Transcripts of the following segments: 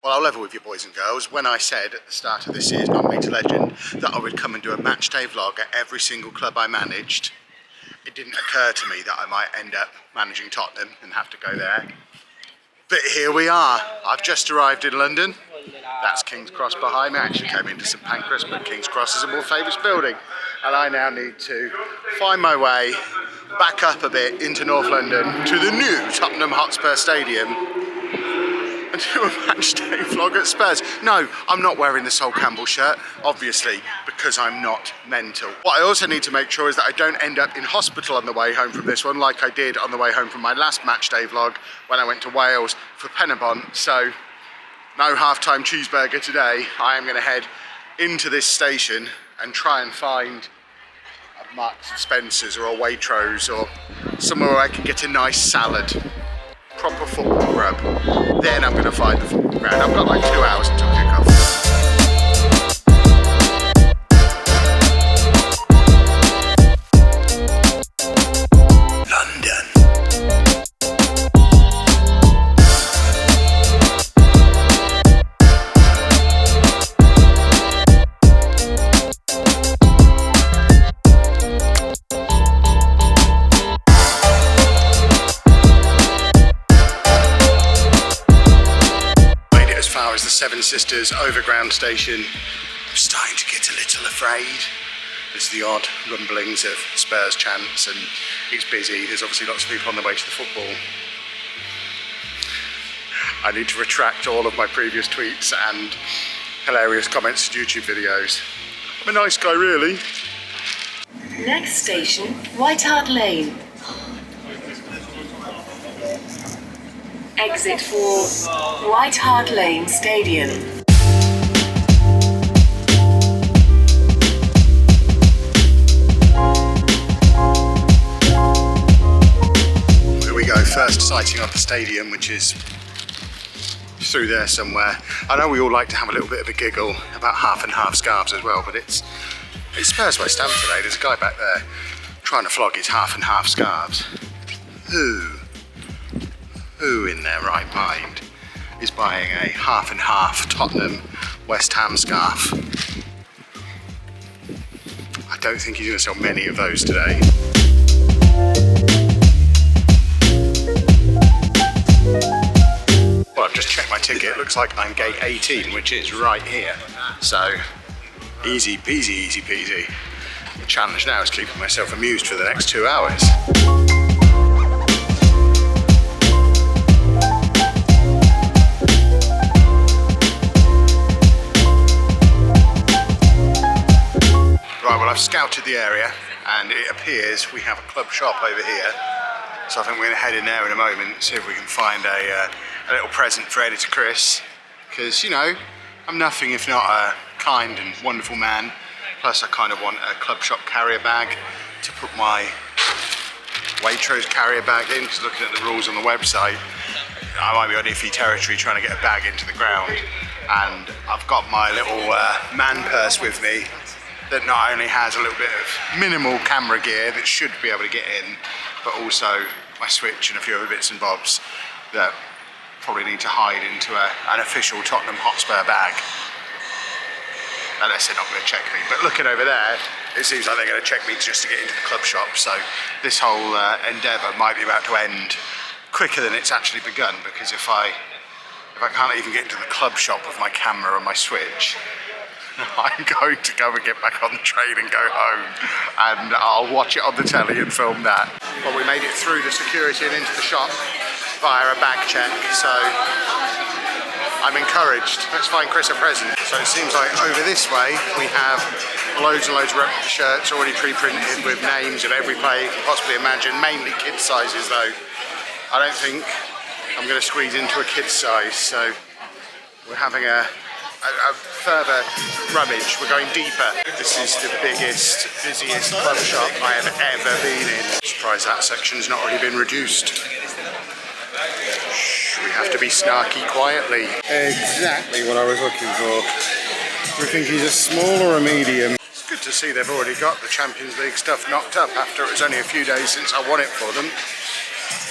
Well, I'll level with you boys and girls. When I said at the start of this year's Not Made to Legend that I would come and do a match day vlog at every single club I managed, it didn't occur to me that I might end up managing Tottenham and have to go there. But here we are. I've just arrived in London. That's King's Cross behind me. I actually came into St Pancras, but King's Cross is a more famous building. And I now need to find my way back up a bit into North London to the new Tottenham Hotspur Stadium and do a match day vlog at Spurs. No, I'm not wearing the Sol Campbell shirt, obviously, because I'm not mental. What I also need to make sure is that I don't end up in hospital on the way home from this one, like I did on the way home from my last match day vlog when I went to Wales for Penabont. So, no half-time cheeseburger today. I am going to head into this station and try and find a Marks and Spencer's or a Waitrose or somewhere where I can get a nice salad. Proper football grub. Then I'm going to find the football ground. I've got like 2 hours until kick-off. Seven Sisters Overground Station. I'm starting to get a little afraid. There's the odd rumblings of Spurs chants and it's busy. There's obviously lots of people on their way to the football. I need to retract all of my previous tweets and hilarious comments to YouTube videos. I'm a nice guy, really. Next station, White Hart Lane. Exit for White Hart Lane Stadium. Here we go, first sighting of the stadium, which is through there somewhere. I know we all like to have a little bit of a giggle about half and half scarves as well, but it's Spurs West Ham today. There's a guy back there trying to flog his half and half scarves. Who in their right mind is buying a half and half Tottenham West Ham scarf? I don't think he's going to sell many of those today. Well, I've just checked my ticket. It looks like I'm gate 18, which is right here. So, easy peasy, easy peasy. The challenge now is keeping myself amused for the next 2 hours. I've scouted the area and it appears we have a club shop over here, so I think we're going to head in there in a moment, see if we can find a little present for Editor Chris, because, you know, I'm nothing if not a kind and wonderful man, plus I kind of want a club shop carrier bag to put my Waitrose carrier bag in, because looking at the rules on the website I might be on iffy territory trying to get a bag into the ground. And I've got my little man purse with me that not only has a little bit of minimal camera gear that should be able to get in, but also my Switch and a few other bits and bobs that probably need to hide into an official Tottenham Hotspur bag. Unless they're not going to check me. But looking over there, it seems like they're going to check me just to get into the club shop. So this whole endeavour might be about to end quicker than it's actually begun, because if I can't even get into the club shop with my camera and my Switch, I'm going to go and get back on the train and go home, and I'll watch it on the telly and film that. Well, we made it through the security and into the shop via a bag check, so I'm encouraged. Let's find Chris a present. So it seems like over this way we have loads and loads of replica shirts already pre-printed with names of every player you can possibly imagine, mainly kid sizes though. I don't think I'm going to squeeze into a kid's size, so we're having a further rummage. We're going deeper. This is the biggest, busiest club shop I have ever been in. Surprised that section's not already been reduced. Shh, we have to be snarky quietly. Exactly what I was looking for. Do you think he's a small or a medium? It's good to see they've already got the Champions League stuff knocked up after it was only a few days since I won it for them.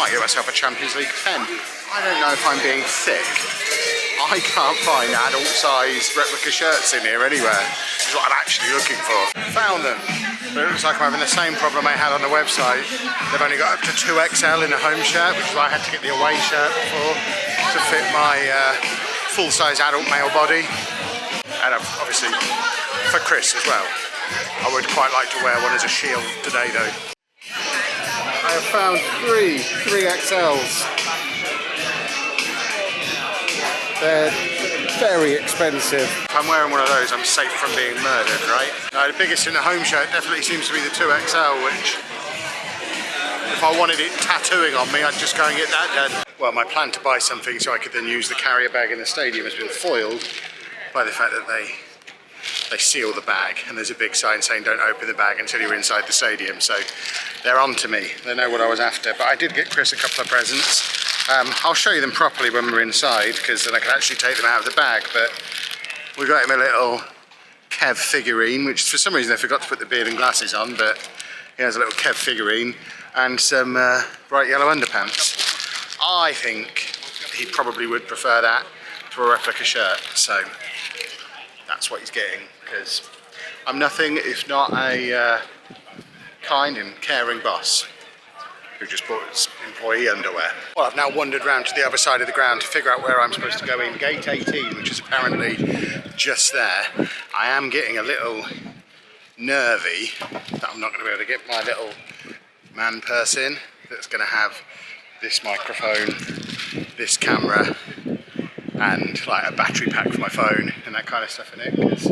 Might get myself a Champions League pen. I don't know if I'm being thick. I can't find adult-sized replica shirts in here anywhere. This is what I'm actually looking for. Found them, but it looks like I'm having the same problem I had on the website. They've only got up to 2XL in the home shirt, which is why I had to get the away shirt before to fit my full-size adult male body. And obviously for Chris as well. I would quite like to wear one as a shield today though. I have found three XLs. They're very expensive. If I'm wearing one of those, I'm safe from being murdered, right? No, the biggest in the home shirt definitely seems to be the 2XL, which if I wanted it tattooing on me, I'd just go and get that done. Well, my plan to buy something so I could then use the carrier bag in the stadium has been foiled by the fact that they seal the bag and there's a big sign saying don't open the bag until you're inside the stadium. So they're on to me. They know what I was after. But I did get Chris a couple of presents. I'll show you them properly when we're inside because then I can actually take them out of the bag. But we got him a little Kev figurine, which for some reason I forgot to put the beard and glasses on, but he has a little Kev figurine and some bright yellow underpants. I think he probably would prefer that to a replica shirt. So that's what he's getting, because I'm nothing if not a kind and caring boss who just bought his employee underwear. Well, I've now wandered round to the other side of the ground to figure out where I'm supposed to go in. Gate 18, which is apparently just there. I am getting a little nervy that I'm not going to be able to get my little man purse in that's going to have this microphone, this camera, and like a battery pack for my phone and that kind of stuff in it, because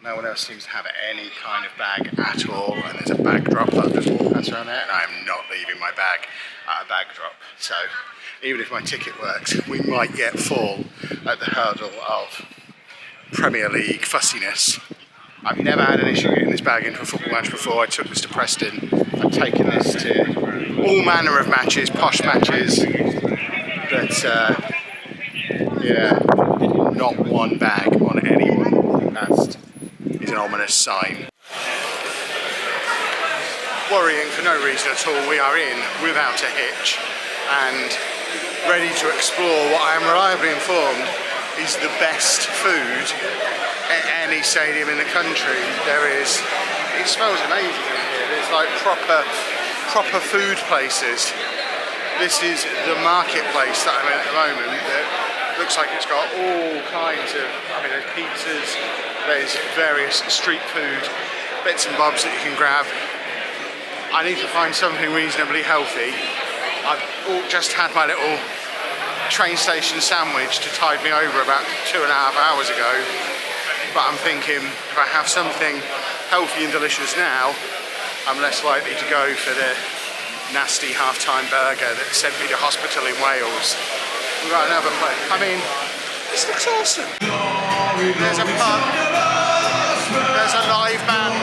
no one else seems to have any kind of bag at all, and there's a bag drop that I've just walked past around there, and I'm not leaving my bag at a bag drop. So even if my ticket works, we might yet fall at the hurdle of Premier League fussiness. I've never had an issue getting this bag into a football match before. I took this to Preston. I've taken this to all manner of matches, posh matches, but yeah, not one bag on anyone. That is an ominous sign. Worrying for no reason at all, we are in without a hitch and ready to explore what I am reliably informed is the best food at any stadium in the country. It smells amazing in here. There's like proper food places. This is the marketplace that I'm in at the moment. That looks like it's got all kinds of, there's pizzas, there's various street food, bits and bobs that you can grab. I need to find something reasonably healthy. I've just had my little train station sandwich to tide me over about 2.5 hours ago, but I'm thinking if I have something healthy and delicious now, I'm less likely to go for the nasty half-time burger that sent me to hospital in Wales. We've got another place. This looks awesome. There's a pub, there's a live band.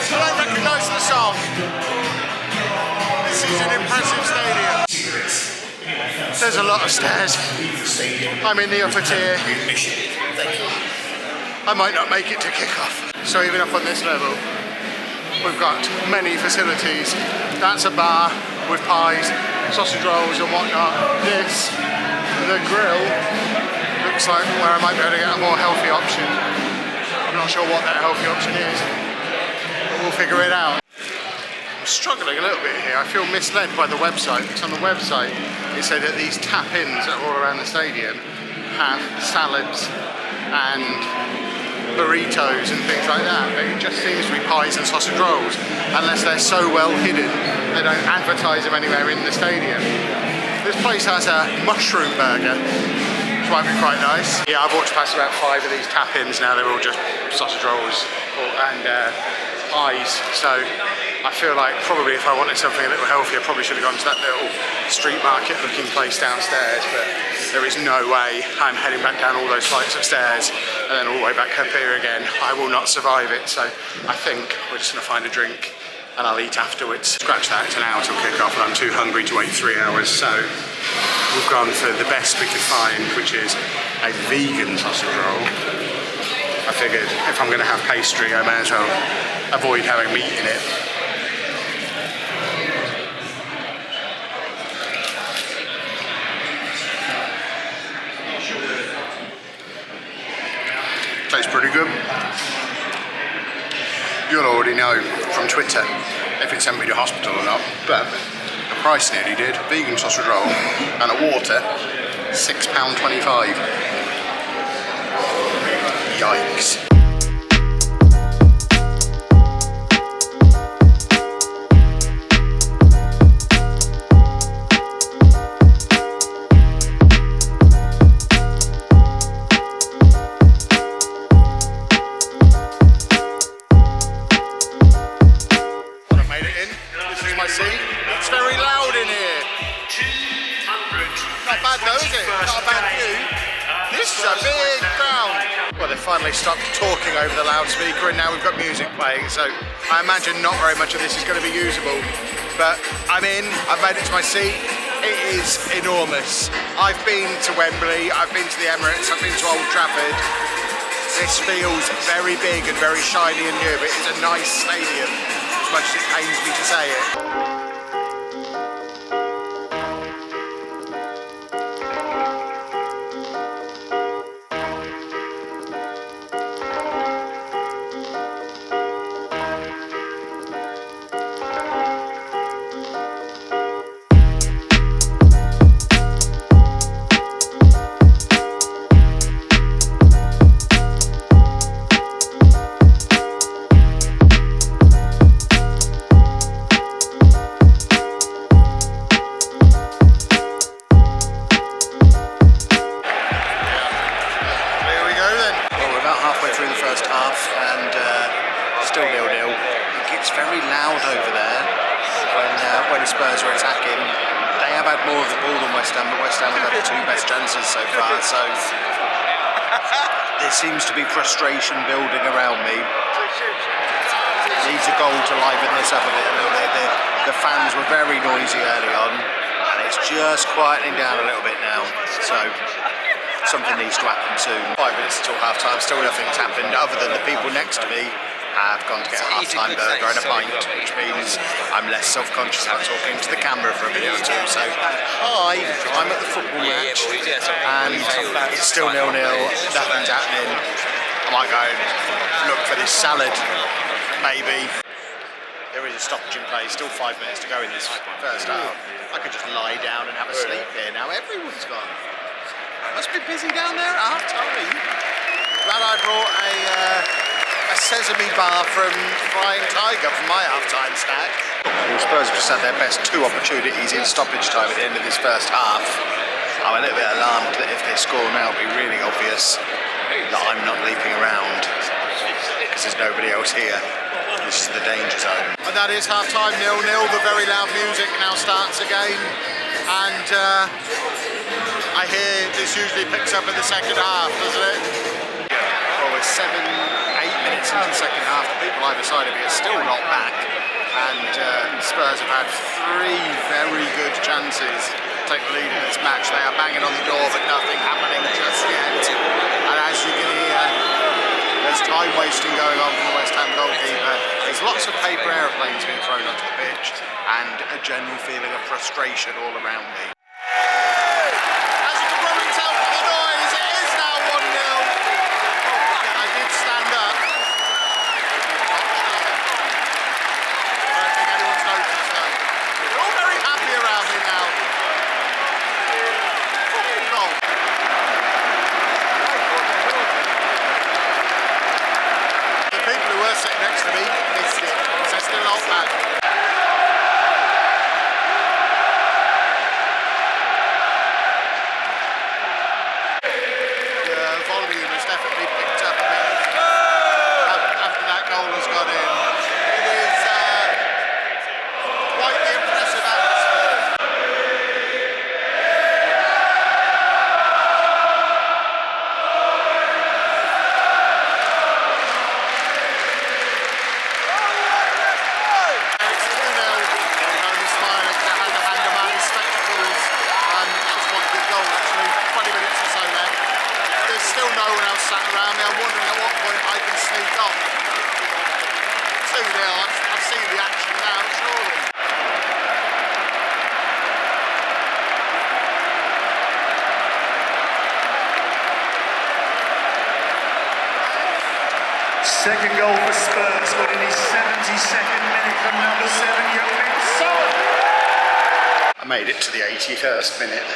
I don't recognise the song. This is an impressive stadium. There's a lot of stairs. I'm in the upper tier. I might not make it to kick-off. So even up on this level, we've got many facilities. That's a bar with pies, sausage rolls and whatnot. This, the grill, looks like where I might be able to get a more healthy option. I'm not sure what that healthy option is, but we'll figure it out. I'm struggling a little bit here. I feel misled by the website, because on the website it said that these tap-ins that are all around the stadium have salads and burritos and things like that, but it just seems to be pies and sausage rolls, unless they're so well hidden they don't advertise them anywhere in the stadium. This place has a mushroom burger, which might be quite nice. Yeah, I've walked past about 5 of these tap-ins now. They're all just sausage rolls and pies, so I feel like probably if I wanted something a little healthier, I probably should have gone to that little street market looking place downstairs, but there is no way I'm heading back down all those flights of stairs and then all the way back up here again. I will not survive it, so I think we're just going to find a drink and I'll eat afterwards. Scratch that, it's an hour till kick-off and I'm too hungry to wait 3 hours, so we've gone for the best we could find, which is a vegan sausage roll. I figured if I'm going to have pastry, I may as well avoid having meat in it. pretty good. You'll already know from Twitter if it sent me to hospital or not, but the price nearly did. Vegan sausage roll and a water, £6.25. Yikes. It's very loud in here. Not bad though, is it? Not a bad view. This is a big crowd. Well, they finally stopped talking over the loudspeaker and now we've got music playing, so I imagine not very much of this is going to be usable. But I'm in, I've made it to my seat. It is enormous. I've been to Wembley, I've been to the Emirates, I've been to Old Trafford. This feels very big and very shiny and new, but it's a nice stadium, as much as it pains me to say it. Still 0-0. It gets very loud over there when Spurs are attacking. They have had more of the ball than West Ham, but West Ham have had the two best chances so far. So there seems to be frustration building around me. Needs a goal to liven this up a little bit. The fans were very noisy early on, and it's just quietening down a little bit now. So something needs to happen soon. 5 minutes until half time, still nothing's happened other than the people next to me have gone to get a half-time burger and a pint, which means I'm less self-conscious about talking to the camera for a minute or two. So, hi, I'm at the football match, and it's still 0-0, nothing's happening. I might go and look for this salad, maybe. There is a stoppage in play, still 5 minutes to go in this first half. I could just lie down and have a sleep here. Now everyone's gone. Must be busy down there at half-time. Glad I brought a sesame bar from Flying Tiger for my half-time snack. The Spurs have just had their best 2 opportunities in stoppage time at the end of this first half. I'm a little bit alarmed that if they score now, it'll be really obvious that I'm not leaping around because there's nobody else here. This is the danger zone. And that is half-time, 0-0. The very loud music now starts again. And I hear this usually picks up in the second half, doesn't it? Well, we're 7-8 minutes into the second half. The people either side of me are still not back. And Spurs have had 3 very good chances to take the lead in this match. They are banging on the door, but nothing happening just yet. And as you can hear, there's time wasting going on from the West Ham goalkeeper. There's lots of paper aeroplanes being thrown onto the pitch and a general feeling of frustration all around me. As you can probably tell from the noise, it is now 1-0. I did stand up. I don't think anyone's noticed though. They're all very happy around me now. Goal. The people who were sitting next to me missed it, so they're still not back. Second goal for Spurs, scored in his 72nd minute from number 7, Son. I made it to the 81st minute.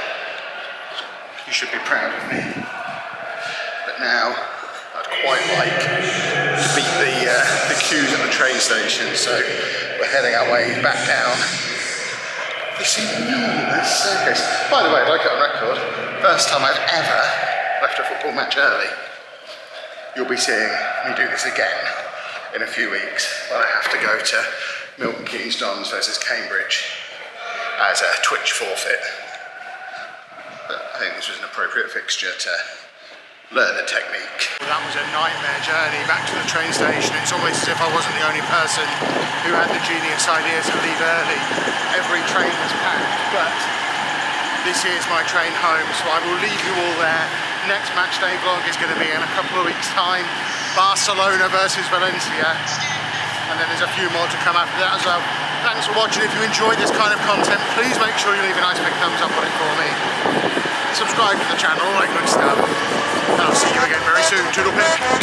You should be proud of me. But now, I'd quite like to beat the queues at the train station, so we're heading our way back down. This enormous staircase. By the way, I'd like it on record, first time I've ever left a football match early. You'll be seeing me do this again in a few weeks when I have to go to Milton Keynes Dons versus Cambridge as a Twitch forfeit. But I think this was an appropriate fixture to learn the technique. That was a nightmare journey back to the train station. It's almost as if I wasn't the only person who had the genius idea to leave early. Every train was packed, but this is my train home, so I will leave you all there. Next match day vlog is going to be in a couple of weeks' time. Barcelona versus Valencia. And then there's a few more to come after that as well. Thanks for watching. If you enjoyed this kind of content, please make sure you leave a nice big thumbs up on it for me. Subscribe to the channel, all that good stuff. And I'll see you again very soon. Toodle pip.